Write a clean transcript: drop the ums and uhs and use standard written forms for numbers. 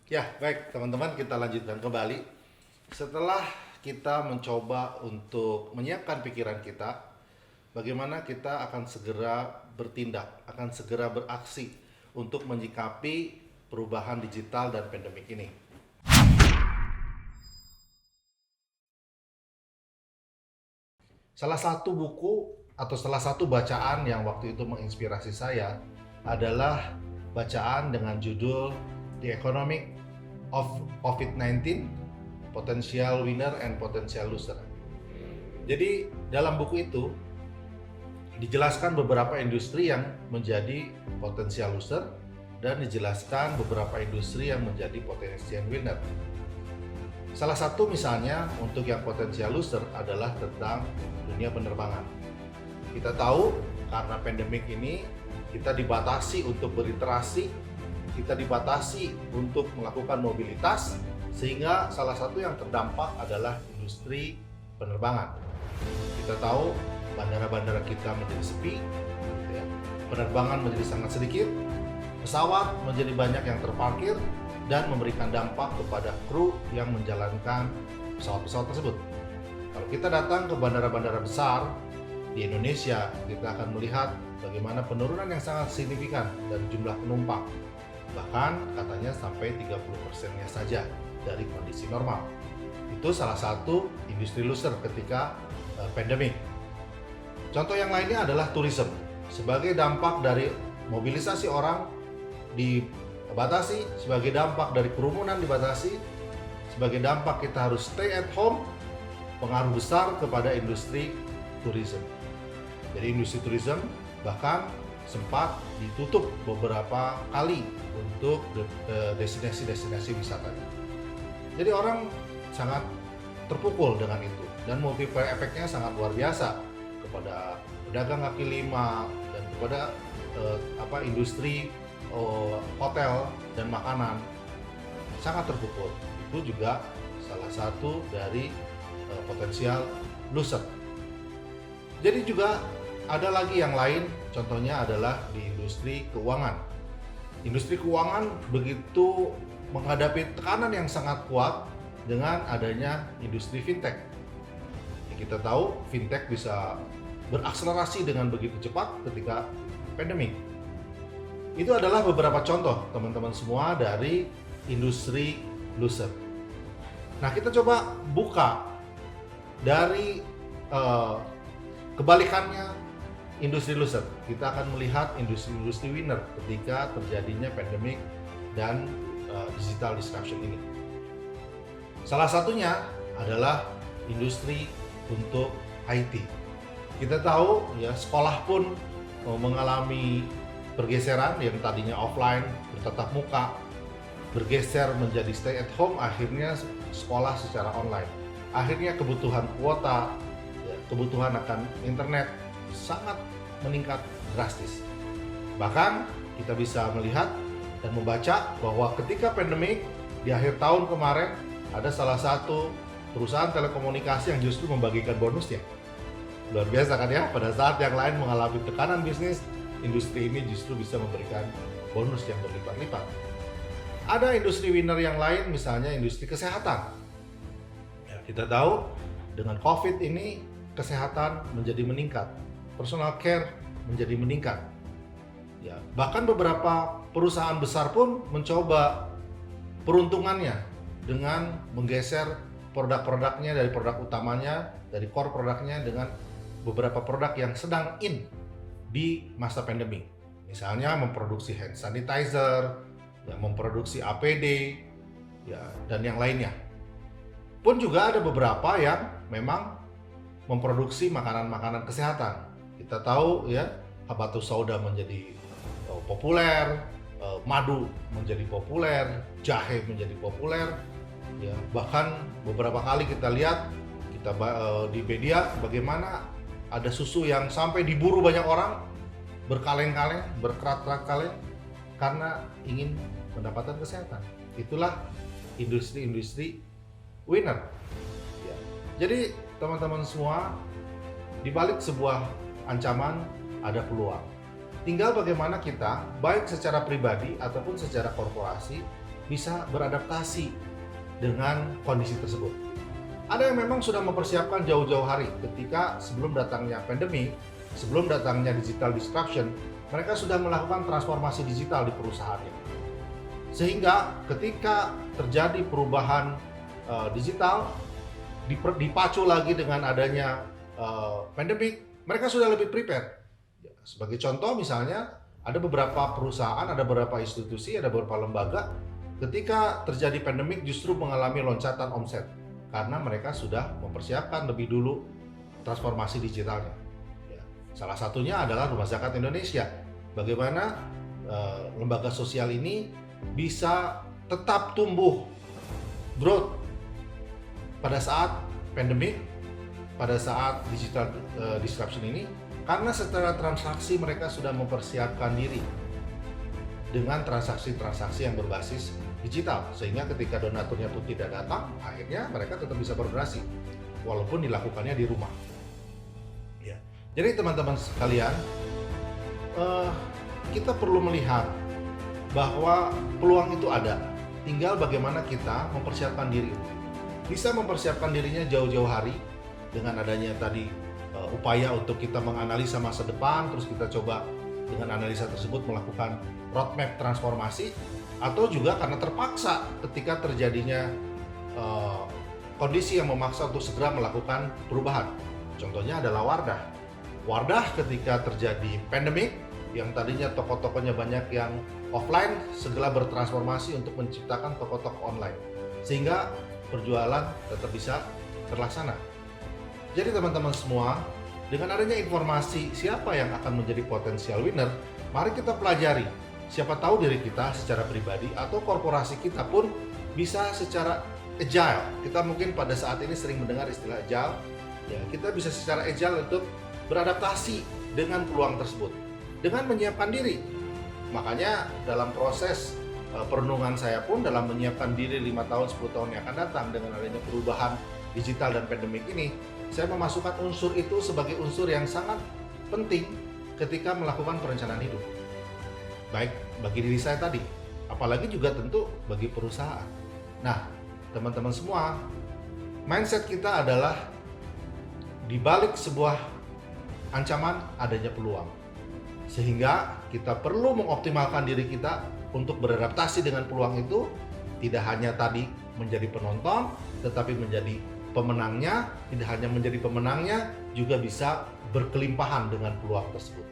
Ya, baik teman-teman, kita lanjutkan kembali. Setelah kita mencoba untuk menyiapkan pikiran kita, bagaimana kita akan segera bertindak, akan segera beraksi untuk menyikapi perubahan digital dan pandemik ini. Salah satu buku atau salah satu bacaan yang waktu itu menginspirasi saya adalah bacaan dengan judul The Economic of COVID-19, Potential Winner and Potential Loser. Jadi dalam buku itu dijelaskan beberapa industri yang menjadi potensial loser dan dijelaskan beberapa industri yang menjadi potensial winner. Salah satu misalnya untuk yang potensial loser adalah tentang dunia penerbangan. Kita tahu karena pandemik ini kita dibatasi untuk berinteraksi, kita dibatasi untuk melakukan mobilitas, sehingga salah satu yang terdampak adalah industri penerbangan. Kita tahu bandara-bandara kita menjadi sepi, ya. Penerbangan menjadi sangat sedikit, pesawat menjadi banyak yang terparkir dan memberikan dampak kepada kru yang menjalankan pesawat-pesawat tersebut. Kalau kita datang ke bandara-bandara besar di Indonesia, kita akan melihat bagaimana penurunan yang sangat signifikan dari jumlah penumpang. Bahkan katanya sampai 30%-nya saja dari kondisi normal. Itu salah satu industri loser ketika pandemik. Contoh yang lainnya adalah tourism. Sebagai dampak dari mobilisasi orang dibatasi, sebagai dampak dari kerumunan dibatasi, sebagai dampak kita harus stay at home, pengaruh besar kepada industri tourism. Jadi industri tourism bahkan sempat ditutup beberapa kali untuk destinasi-destinasi wisatanya. Jadi orang sangat terpukul dengan itu dan multiplier efeknya sangat luar biasa kepada pedagang kaki lima dan kepada industri hotel dan makanan sangat terpukul. Itu juga salah satu dari potensial loser. Jadi juga ada lagi yang lain, contohnya adalah di industri keuangan. Industri keuangan begitu menghadapi tekanan yang sangat kuat dengan adanya industri fintech. Kita tahu fintech bisa berakselerasi dengan begitu cepat ketika pandemik. Itu adalah beberapa contoh teman-teman semua dari industri loser. Nah, kita coba buka dari kebalikannya industri loser. Kita akan melihat industri-industri winner ketika terjadinya pandemik dan digital disruption ini. Salah satunya adalah industri untuk IT. Kita tahu ya, sekolah pun mengalami pergeseran yang tadinya offline bertatap muka, bergeser menjadi stay at home, akhirnya sekolah secara online. Akhirnya kebutuhan kuota, ya, kebutuhan akan internet sangat meningkat drastis. Bahkan kita bisa melihat dan membaca bahwa ketika pandemik di akhir tahun kemarin ada salah satu perusahaan telekomunikasi yang justru membagikan bonusnya. Luar biasa kan ya, pada saat yang lain mengalami tekanan bisnis, industri ini justru bisa memberikan bonus yang berlipat-lipat. Ada industri winner yang lain, misalnya industri kesehatan. Ya, kita tahu dengan COVID ini kesehatan menjadi meningkat, personal care menjadi meningkat. Ya, bahkan beberapa perusahaan besar pun mencoba peruntungannya dengan menggeser produk-produknya dari produk utamanya, dari core produknya dengan beberapa produk yang sedang in di masa pandemi. Misalnya memproduksi hand sanitizer, ya, memproduksi APD, ya, dan yang lainnya. Pun juga ada beberapa yang memang memproduksi makanan-makanan kesehatan. Kita tahu ya, habatus sauda menjadi populer, madu menjadi populer, jahe menjadi populer. Ya, bahkan beberapa kali kita lihat di media bagaimana ada susu yang sampai diburu banyak orang berkaleng-kaleng, berkerat-kerat kaleng karena ingin mendapatkan kesehatan. Itulah industri-industri winner. Ya. Jadi teman-teman semua, di balik sebuah ancaman ada peluang. Tinggal bagaimana kita, baik secara pribadi ataupun secara korporasi, bisa beradaptasi dengan kondisi tersebut. Ada yang memang sudah mempersiapkan jauh-jauh hari ketika sebelum datangnya pandemi, sebelum datangnya digital disruption, mereka sudah melakukan transformasi digital di perusahaannya. Sehingga ketika terjadi perubahan digital, dipacu lagi dengan adanya pandemi, mereka sudah lebih prepare. Sebagai contoh misalnya, ada beberapa perusahaan, ada beberapa institusi, ada beberapa lembaga, ketika terjadi pandemik justru mengalami loncatan omset karena mereka sudah mempersiapkan lebih dulu transformasi digitalnya. Ya, salah satunya adalah Rumah Zakat Indonesia. Bagaimana lembaga sosial ini bisa tetap tumbuh, growth pada saat pandemik, pada saat digital disruption ini, karena secara transaksi mereka sudah mempersiapkan diri dengan transaksi-transaksi yang berbasis digital, sehingga ketika donaturnya pun tidak datang, akhirnya mereka tetap bisa berdonasi walaupun dilakukannya di rumah. Ya. Jadi teman-teman sekalian, kita perlu melihat bahwa peluang itu ada, tinggal bagaimana kita mempersiapkan diri. Bisa mempersiapkan dirinya jauh-jauh hari dengan adanya tadi upaya untuk kita menganalisa masa depan, terus kita coba dengan analisa tersebut melakukan roadmap transformasi, atau juga karena terpaksa ketika terjadinya kondisi yang memaksa untuk segera melakukan perubahan. Contohnya adalah Wardah. Wardah ketika terjadi pandemik, yang tadinya toko-tokonya banyak yang offline, segera bertransformasi untuk menciptakan toko-toko online, sehingga perjualan tetap bisa terlaksana. Jadi teman-teman semua, dengan adanya informasi siapa yang akan menjadi potensial winner, mari kita pelajari. Siapa tahu diri kita secara pribadi atau korporasi kita pun bisa secara agile. Kita mungkin pada saat ini sering mendengar istilah agile. Ya, kita bisa secara agile untuk beradaptasi dengan peluang tersebut, dengan menyiapkan diri. Makanya dalam proses perenungan saya pun dalam menyiapkan diri 5 tahun, 10 tahun yang akan datang dengan adanya perubahan digital dan pandemik ini, saya memasukkan unsur itu sebagai unsur yang sangat penting ketika melakukan perencanaan hidup. Baik bagi diri saya tadi, apalagi juga tentu bagi perusahaan. Nah, teman-teman semua, mindset kita adalah di balik sebuah ancaman adanya peluang. Sehingga kita perlu mengoptimalkan diri kita untuk beradaptasi dengan peluang itu, tidak hanya tadi menjadi penonton, tetapi menjadi pemenangnya, tidak hanya menjadi pemenangnya, juga bisa berkelimpahan dengan peluang tersebut.